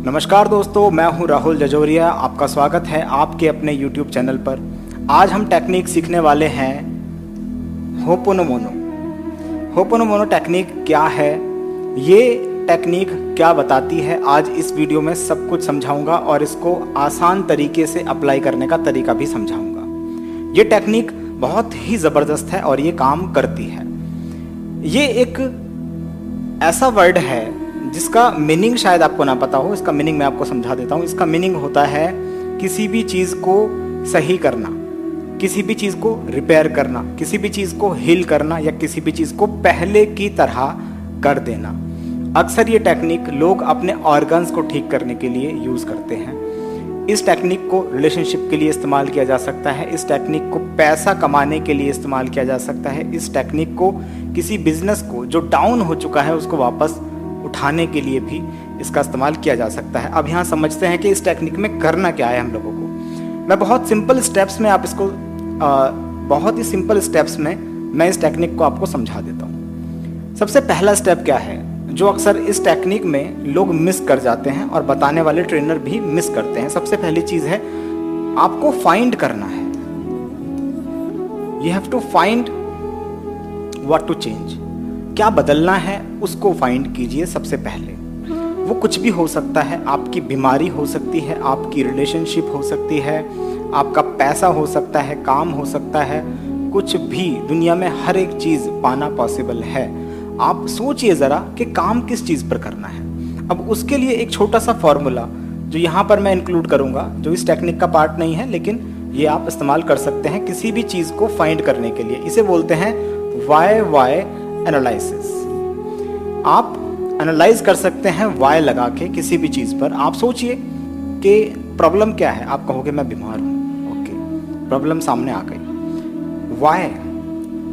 नमस्कार दोस्तों, मैं हूं राहुल जजोरिया। आपका स्वागत है आपके अपने YouTube चैनल पर। आज हम टेक्निक सीखने वाले हैं होपोनोमोनो। होपोनोमोनो टेक्निक क्या है, ये टेक्निक क्या बताती है, आज इस वीडियो में सब कुछ समझाऊंगा और इसको आसान तरीके से अप्लाई करने का तरीका भी समझाऊंगा। ये टेक्निक बहुत ही ज़बरदस्त है और ये काम करती है। ये एक ऐसा वर्ड है जिसका मीनिंग शायद आपको ना पता हो। इसका मीनिंग मैं आपको समझा देता हूँ। इसका मीनिंग होता है किसी भी चीज़ को सही करना, किसी भी चीज़ को रिपेयर करना, किसी भी चीज़ को हील करना या किसी भी चीज़ को पहले की तरह कर देना। अक्सर ये टेक्निक लोग अपने ऑर्गन्स को ठीक करने के लिए यूज़ करते हैं। इस टेक्निक को रिलेशनशिप के लिए इस्तेमाल किया जा सकता है। इस टेक्निक को पैसा कमाने के लिए इस्तेमाल किया जा सकता है। इस टेक्निक को किसी बिजनेस को जो डाउन हो चुका है उसको वापस उठाने के लिए भी इसका इस्तेमाल किया जा सकता है। अब यहाँ समझते हैं कि इस टेक्निक में करना क्या है हम लोगों को। मैं बहुत सिंपल स्टेप्स में बहुत ही सिंपल स्टेप्स में मैं इस टेक्निक को आपको समझा देता हूँ। सबसे पहला स्टेप क्या है जो अक्सर इस टेक्निक में लोग मिस कर जाते हैं और बताने वाले ट्रेनर भी मिस करते हैं। सबसे पहली चीज़ है आपको फाइंड करना है। You have to find what to change. क्या बदलना है उसको फाइंड कीजिए। सबसे पहले वो कुछ भी हो सकता है। आपकी बीमारी हो सकती है, आपकी रिलेशनशिप हो सकती है, आपका पैसा हो सकता है, काम हो सकता है, कुछ भी। दुनिया में हर एक चीज़ पाना पॉसिबल है। आप सोचिए ज़रा कि काम किस चीज़ पर करना है। अब उसके लिए एक छोटा सा फॉर्मूला जो यहाँ पर मैं इंक्लूड करूँगा, जो इस टेक्निक का पार्ट नहीं है लेकिन ये आप इस्तेमाल कर सकते हैं किसी भी चीज़ को फाइंड करने के लिए। इसे बोलते हैं वाई एनालिसिस। आप एनालाइज कर सकते हैं वाई लगा के किसी भी चीज़ पर। आप सोचिए कि प्रॉब्लम क्या है। आप कहोगे मैं बीमार हूँ, ओके, प्रॉब्लम सामने आ गई। वाई,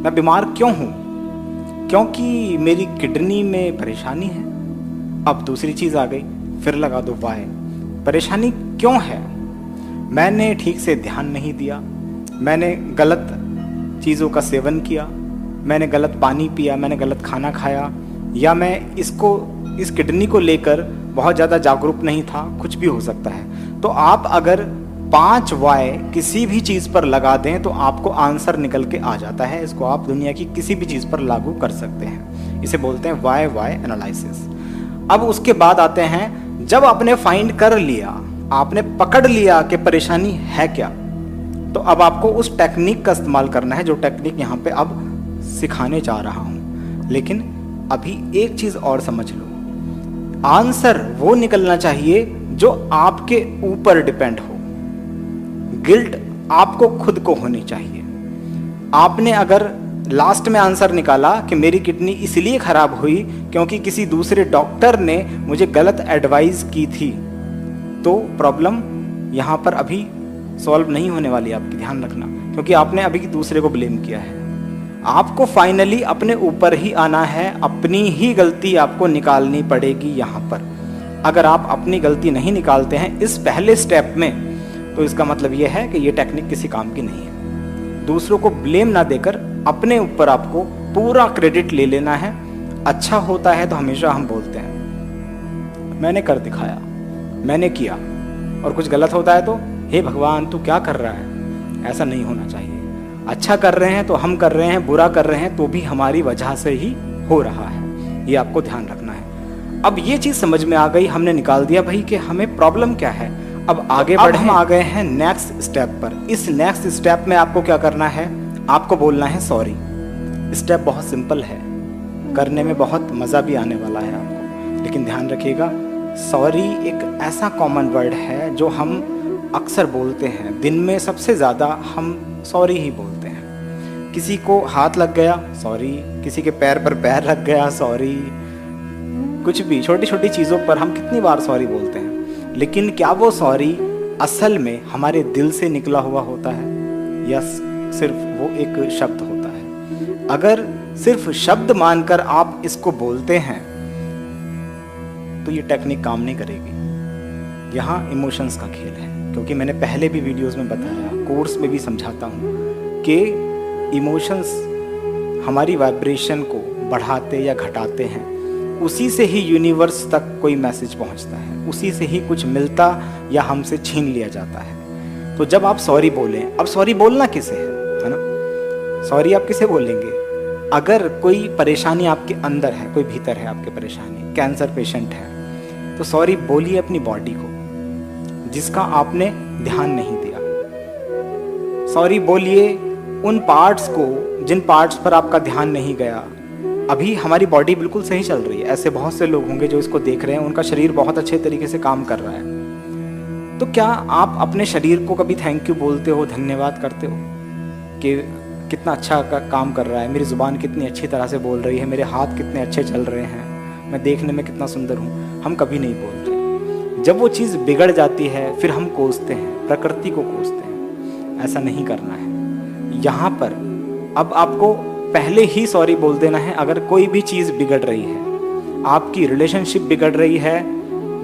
मैं बीमार क्यों हूँ? क्योंकि मेरी किडनी में परेशानी है। अब दूसरी चीज़ आ गई, फिर लगा दो वाई। परेशानी क्यों है? मैंने ठीक से ध्यान नहीं दिया, मैंने गलत चीज़ों का सेवन किया, मैंने गलत पानी पिया, मैंने गलत खाना खाया, या मैं इस किडनी को लेकर बहुत ज़्यादा जागरूक नहीं था। कुछ भी हो सकता है। तो आप अगर 5 वाई किसी भी चीज़ पर लगा दें तो आपको आंसर निकल के आ जाता है। इसको आप दुनिया की किसी भी चीज़ पर लागू कर सकते हैं। इसे बोलते हैं वाई एनालिसिस। अब उसके बाद आते हैं, जब आपने फाइंड कर लिया, आपने पकड़ लिया कि परेशानी है क्या, तो अब आपको उस टेक्निक का इस्तेमाल करना है जो टेक्निक यहाँ पे अब सिखाने जा रहा हूँ। लेकिन अभी एक चीज़ और समझ लो, आंसर वो निकलना चाहिए जो आपके ऊपर डिपेंड हो। गिल्ट आपको खुद को होनी चाहिए। आपने अगर लास्ट में आंसर निकाला कि मेरी किडनी इसलिए खराब हुई क्योंकि किसी दूसरे डॉक्टर ने मुझे गलत एडवाइस की थी, तो प्रॉब्लम यहाँ पर अभी सॉल्व नहीं होने वाली। आपकी ध्यान रखना, क्योंकि आपने अभी दूसरे को ब्लेम किया है। आपको फाइनली अपने ऊपर ही आना है। अपनी ही गलती आपको निकालनी पड़ेगी यहाँ पर। अगर आप अपनी गलती नहीं निकालते हैं इस पहले स्टेप में, तो इसका मतलब यह है कि ये टेक्निक किसी काम की नहीं है। दूसरों को ब्लेम ना देकर अपने ऊपर आपको पूरा क्रेडिट ले लेना है। अच्छा होता है तो हमेशा हम बोलते हैं मैंने कर दिखाया, मैंने किया, और कुछ गलत होता है तो हे भगवान तू क्या कर रहा है। ऐसा नहीं होना चाहिए। अच्छा कर रहे हैं तो हम कर रहे हैं, बुरा कर रहे हैं तो भी हमारी वजह से ही हो रहा है। ये आपको ध्यान रखना है। अब ये चीज़ समझ में आ गई, हमने निकाल दिया भाई कि हमें प्रॉब्लम क्या है। अब आगे बढ़े, हम आ गए हैं नेक्स्ट स्टेप पर। इस नेक्स्ट स्टेप में आपको क्या करना है? आपको बोलना है सॉरी। स्टेप बहुत सिंपल है, करने में बहुत मज़ा भी आने वाला है आपको। लेकिन ध्यान रखिएगा, सॉरी एक ऐसा कॉमन वर्ड है जो हम अक्सर बोलते हैं। दिन में सबसे ज़्यादा हम सॉरी ही बोलते हैं। किसी को हाथ लग गया, सॉरी। किसी के पैर पर पैर लग गया, सॉरी। कुछ भी छोटी छोटी चीज़ों पर हम कितनी बार सॉरी बोलते हैं। लेकिन क्या वो सॉरी असल में हमारे दिल से निकला हुआ होता है या सिर्फ वो एक शब्द होता है? अगर सिर्फ शब्द मानकर आप इसको बोलते हैं तो ये टेक्निक काम नहीं करेगी। यहाँ इमोशंस का खेल है। क्योंकि मैंने पहले भी वीडियोस में बताया, कोर्स में भी समझाता हूँ कि इमोशंस हमारी वाइब्रेशन को बढ़ाते या घटाते हैं। उसी से ही यूनिवर्स तक कोई मैसेज पहुंचता है, उसी से ही कुछ मिलता या हमसे छीन लिया जाता है। तो जब आप सॉरी बोलें, अब सॉरी बोलना किसे है ना? सॉरी आप किसे बोलेंगे? अगर कोई परेशानी आपके अंदर है, कोई भीतर है आपके परेशानी, कैंसर पेशेंट है, तो सॉरी बोलिए अपनी बॉडी को जिसका आपने ध्यान नहीं दिया। सॉरी बोलिए उन पार्ट्स को जिन पार्ट्स पर आपका ध्यान नहीं गया। अभी हमारी बॉडी बिल्कुल सही चल रही है, ऐसे बहुत से लोग होंगे जो इसको देख रहे हैं, उनका शरीर बहुत अच्छे तरीके से काम कर रहा है। तो क्या आप अपने शरीर को कभी थैंक यू बोलते हो, धन्यवाद करते हो कि कितना अच्छा काम कर रहा है, मेरी ज़ुबान कितनी अच्छी तरह से बोल रही है, मेरे हाथ कितने अच्छे चल रहे हैं, मैं देखने में कितना सुंदर हूँ? हम कभी नहीं बोलते। जब वो चीज़ बिगड़ जाती है फिर हम कोसते हैं, प्रकृति को कोसते हैं। ऐसा नहीं करना है। यहाँ पर अब आपको पहले ही सॉरी बोल देना है। अगर कोई भी चीज़ बिगड़ रही है, आपकी रिलेशनशिप बिगड़ रही है,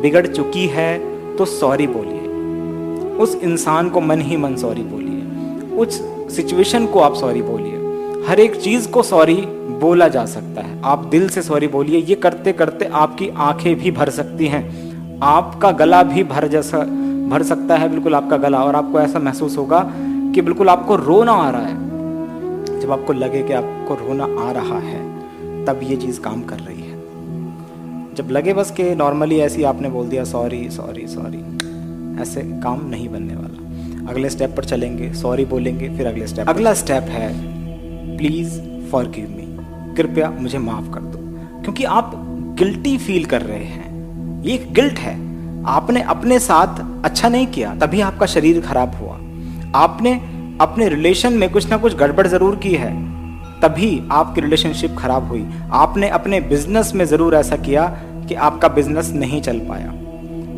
बिगड़ चुकी है, तो सॉरी बोलिए। उस इंसान को मन ही मन सॉरी बोलिए, उस सिचुएशन को आप सॉरी बोलिए। हर एक चीज़ को सॉरी बोला जा सकता है। आप दिल से सॉरी बोलिए। ये करते करते आपकी आंखें भी भर सकती हैं, आपका गला भी भर सकता है, बिल्कुल आपका गला, और आपको ऐसा महसूस होगा कि बिल्कुल आपको रोना आ रहा है। जब आपको लगे कि आपको रोना आ रहा है तब ये चीज़ काम कर रही है। जब लगे बस कि नॉर्मली ऐसे ही आपने बोल दिया सॉरी सॉरी सॉरी, ऐसे काम नहीं बनने वाला। अगले स्टेप पर चलेंगे, सॉरी बोलेंगे, फिर अगले स्टेप। अगला स्टेप है प्लीज़ फॉरगिव मी, कृपया मुझे माफ़ कर दो। क्योंकि आप गिल्टी फील कर रहे हैं, ये एक गिल्ट है। आपने अपने साथ अच्छा नहीं किया, तभी आपका शरीर खराब हुआ। आपने अपने रिलेशन में कुछ ना कुछ गड़बड़ ज़रूर की है, तभी आपकी रिलेशनशिप खराब हुई। आपने अपने बिजनेस में ज़रूर ऐसा किया कि आपका बिजनेस नहीं चल पाया।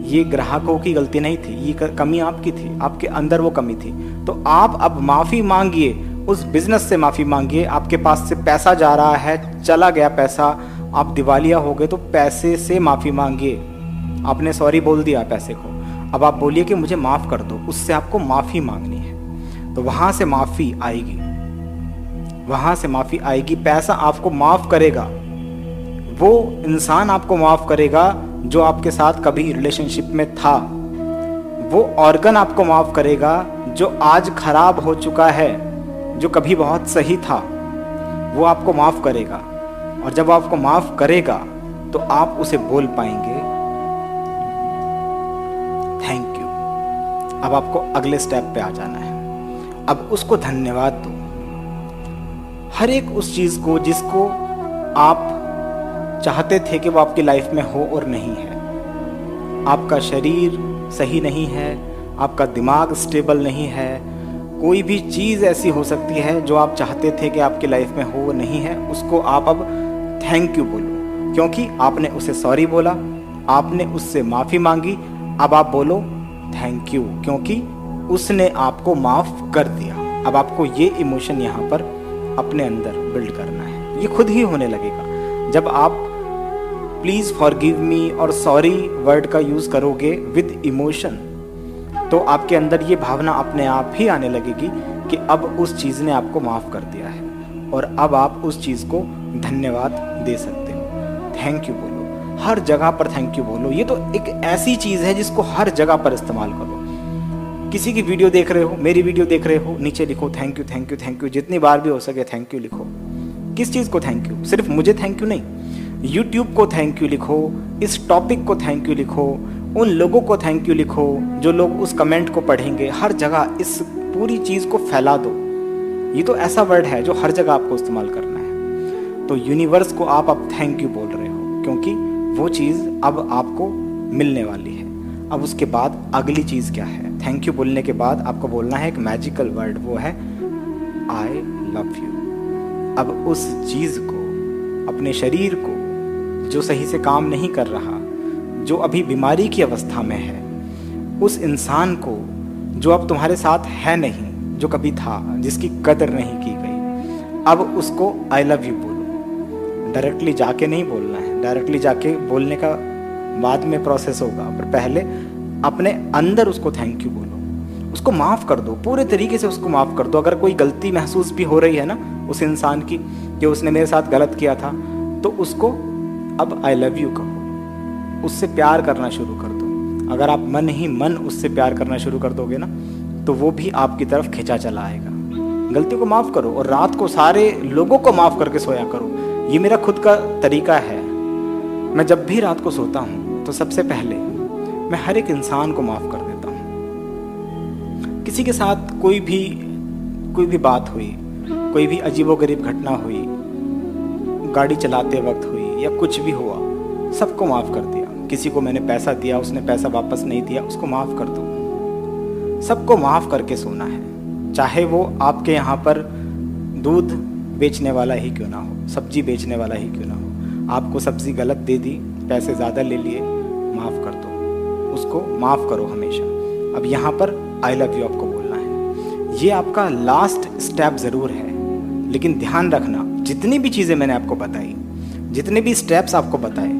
ये ग्राहकों की गलती नहीं थी, ये कमी आपकी थी, आपके अंदर वो कमी थी। तो आप अब माफ़ी मांगिए, उस बिजनेस से माफ़ी मांगिए। आपके पास से पैसा जा रहा है, चला गया पैसा, आप दिवालिया हो गए, तो पैसे से माफ़ी मांगिए। आपने सॉरी बोल दिया पैसे को, अब आप बोलिए कि मुझे माफ़ कर दो। उससे आपको माफ़ी मांगनी है, तो वहाँ से माफ़ी आएगी, वहाँ से माफ़ी आएगी। पैसा आपको माफ़ करेगा, वो इंसान आपको माफ़ करेगा जो आपके साथ कभी रिलेशनशिप में था। वो ऑर्गन आपको माफ़ करेगा जो आज खराब हो चुका है, जो कभी बहुत सही था, वो आपको माफ़ करेगा। और जब आपको माफ़ करेगा तो आप उसे बोल पाएंगे थैंक यू। अब आपको अगले स्टेप पे आ जाना है। अब उसको धन्यवाद दो, हर एक उस चीज़ को जिसको आप चाहते थे कि वो आपकी लाइफ में हो और नहीं है। आपका शरीर सही नहीं है, आपका दिमाग स्टेबल नहीं है, कोई भी चीज़ ऐसी हो सकती है जो आप चाहते थे कि आपकी लाइफ में हो, वो नहीं है। उसको आप अब थैंक यू बोलो, क्योंकि आपने उसे सॉरी बोला, आपने उससे माफ़ी मांगी। अब आप बोलो थैंक यू, क्योंकि उसने आपको माफ़ कर दिया। अब आपको ये इमोशन यहाँ पर अपने अंदर बिल्ड करना है, ये खुद ही होने लगेगा। जब आप प्लीज़ फॉरगिव मी और सॉरी वर्ड का यूज़ करोगे विद इमोशन, तो आपके अंदर ये भावना अपने आप ही आने लगेगी कि अब उस चीज़ ने आपको माफ़ कर दिया है और अब आप उस चीज़ को धन्यवाद दे सकते हो। थैंक यू बोलो, हर जगह पर थैंक यू बोलो। ये तो एक ऐसी चीज़ है जिसको हर जगह पर इस्तेमाल करो। किसी की वीडियो देख रहे हो, मेरी वीडियो देख रहे हो, नीचे लिखो thank you thank you thank you, जितनी बार भी हो सके थैंक यू लिखो। किस चीज़ को थैंक यू? सिर्फ मुझे थैंक यू नहीं, यूट्यूब को थैंक यू लिखो, इस टॉपिक को थैंक यू लिखो, उन लोगों को थैंक यू लिखो जो लोग उस कमेंट को पढ़ेंगे। हर जगह इस पूरी चीज़ को फैला दो। ये तो ऐसा वर्ड है जो हर जगह आपको इस्तेमाल करना है। तो यूनिवर्स को आप अब थैंक यू बोल रहे हो, क्योंकि वो चीज़ अब आपको मिलने वाली है। अब उसके बाद अगली चीज़ क्या है? थैंक यू बोलने के बाद आपको बोलना है एक मैजिकल वर्ड, वो है आई लव यू। अब उस चीज़ को, अपने शरीर को जो सही से काम नहीं कर रहा, जो अभी बीमारी की अवस्था में है, उस इंसान को जो अब तुम्हारे साथ है नहीं, जो कभी था, जिसकी कदर नहीं की गई, अब उसको आई लव यू बोलो। डायरेक्टली जाके नहीं बोलना है, डायरेक्टली जाके बोलने का बाद में प्रोसेस होगा, पर पहले अपने अंदर उसको थैंक यू बोलो। उसको माफ़ कर दो, पूरे तरीके से उसको माफ़ कर दो। अगर कोई गलती महसूस भी हो रही है ना उस इंसान की, कि उसने मेरे साथ गलत किया था, तो उसको अब आई लव यू कहो, उससे प्यार करना शुरू कर दो। अगर आप मन ही मन उससे प्यार करना शुरू कर दोगे ना, तो वो भी आपकी तरफ खिंचा चला आएगा। गलती को माफ़ करो और रात को सारे लोगों को माफ़ करके सोया करो। ये मेरा खुद का तरीका है। मैं जब भी रात को सोता हूँ तो सबसे पहले मैं हर एक इंसान को माफ़ कर देता हूँ। किसी के साथ कोई भी बात हुई, कोई भी अजीबोगरीब घटना हुई, गाड़ी चलाते वक्त हुई या कुछ भी हुआ, सबको माफ़ कर दिया। किसी को मैंने पैसा दिया, उसने पैसा वापस नहीं दिया, उसको माफ़ कर दो। सबको माफ़ करके सोना है, चाहे वो आपके यहाँ पर दूध बेचने वाला ही क्यों ना हो, सब्जी बेचने वाला ही क्यों ना हो। आपको सब्जी गलत दे दी, पैसे ज़्यादा ले लिए, माफ़ कर दो, उसको माफ़ करो हमेशा। अब यहाँ पर आई लव यू आपको बोलना है। ये आपका लास्ट स्टेप ज़रूर है, लेकिन ध्यान रखना, जितनी भी चीज़ें मैंने आपको बताई, जितने भी स्टेप्स आपको बताए,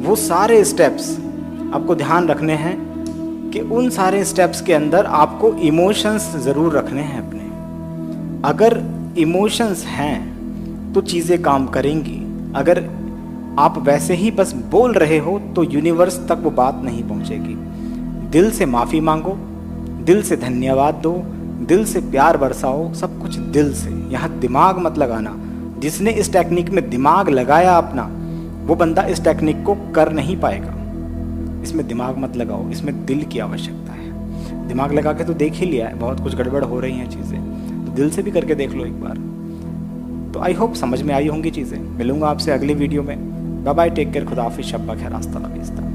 वो सारे स्टेप्स आपको ध्यान रखने हैं कि उन सारे स्टेप्स के अंदर आपको इमोशंस ज़रूर रखने हैं अपने। अगर इमोशंस हैं तो चीज़ें काम करेंगी। अगर आप वैसे ही बस बोल रहे हो तो यूनिवर्स तक वो बात नहीं पहुंचेगी। दिल से माफ़ी मांगो, दिल से धन्यवाद दो, दिल से प्यार बरसाओ, सब कुछ दिल से। यहाँ दिमाग मत लगाना। जिसने इस टेक्निक में दिमाग लगाया अपना, वो बंदा इस टेक्निक को कर नहीं पाएगा। इसमें दिमाग मत लगाओ, इसमें दिल की आवश्यकता है। दिमाग लगा के तो देख ही लिया है, बहुत कुछ गड़बड़ हो रही हैं चीज़ें, तो दिल से भी करके देख लो एक बार। तो आई होप समझ में आई होंगी चीज़ें। मिलूंगा आपसे अगली वीडियो में। बाय बाय, टेक केयर, खुदा हाफिज़, शब्बा खैर, अस्सलाम वालेकुम।